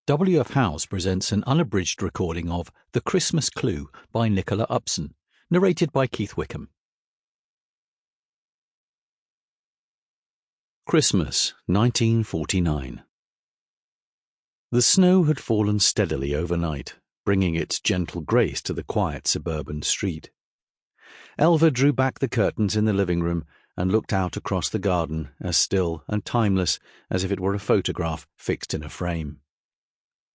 W.F. House presents an unabridged recording of The Christmas Clue by Nicola Upson, narrated by Keith Wickham. Christmas, 1949. The snow had fallen steadily overnight, bringing its gentle grace to the quiet suburban street. Elva drew back the curtains in the living room and looked out across the garden, as still and timeless as if it were a photograph fixed in a frame.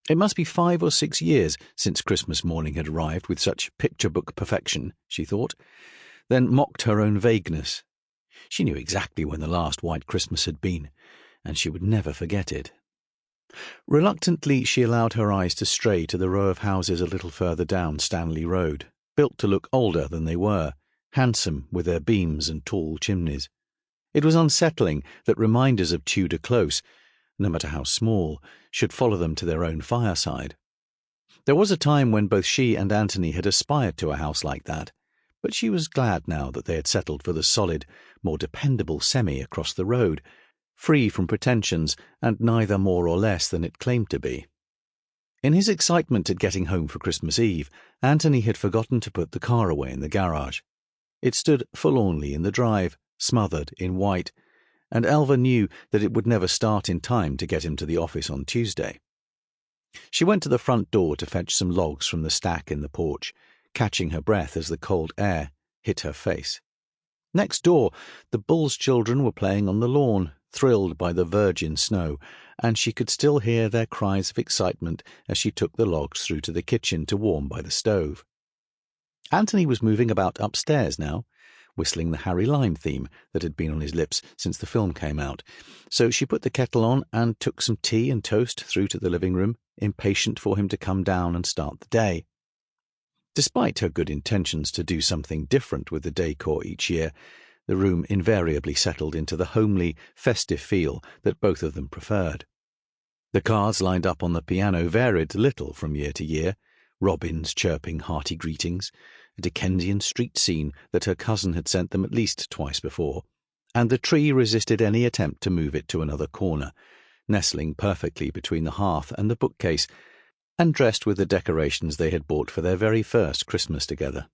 It must be 5 or 6 years since Christmas morning had arrived with such picture-book perfection, she thought, then mocked her own vagueness. She knew exactly when the last white Christmas had been, and she would never forget it. Reluctantly, she allowed her eyes to stray to the row of houses a little further down Stanley Road, built to look older than they were, handsome with their beams and tall chimneys. It was unsettling that reminders of Tudor Close, no matter how small, should follow them to their own fireside. There was a time when both she and Anthony had aspired to a house like that, but she was glad now that they had settled for the solid, more dependable semi across the road, free from pretensions and neither more or less than it claimed to be. In his excitement at getting home for Christmas Eve, Anthony had forgotten to put the car away in the garage. It stood forlornly in the drive, smothered in white, and Elva knew that it would never start in time to get him to the office on Tuesday. She went to the front door to fetch some logs from the stack in the porch, catching her breath as the cold air hit her face. Next door, the Bull's children were playing on the lawn, thrilled by the virgin snow, and she could still hear their cries of excitement as she took the logs through to the kitchen to warm by the stove. Anthony was moving about upstairs now, whistling the Harry Lime theme that had been on his lips since the film came out, so she put the kettle on and took some tea and toast through to the living room, impatient for him to come down and start the day. Despite her good intentions to do something different with the decor each year, the room invariably settled into the homely, festive feel that both of them preferred. The cards lined up on the piano varied little from year to year, robins chirping hearty greetings, a Dickensian street scene that her cousin had sent them at least twice before, and the tree resisted any attempt to move it to another corner, nestling perfectly between the hearth and the bookcase, and dressed with the decorations they had bought for their very first Christmas together.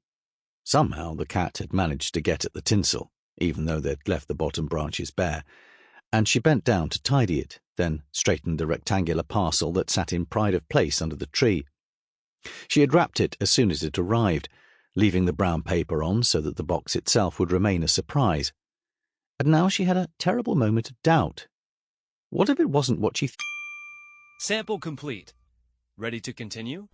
Somehow the cat had managed to get at the tinsel, even though they'd left the bottom branches bare, and she bent down to tidy it, then straightened the rectangular parcel that sat in pride of place under the tree. She had wrapped it as soon as it arrived, leaving the brown paper on so that the box itself would remain a surprise. And now she had a terrible moment of doubt. What if it wasn't what she Sample complete. Ready to continue?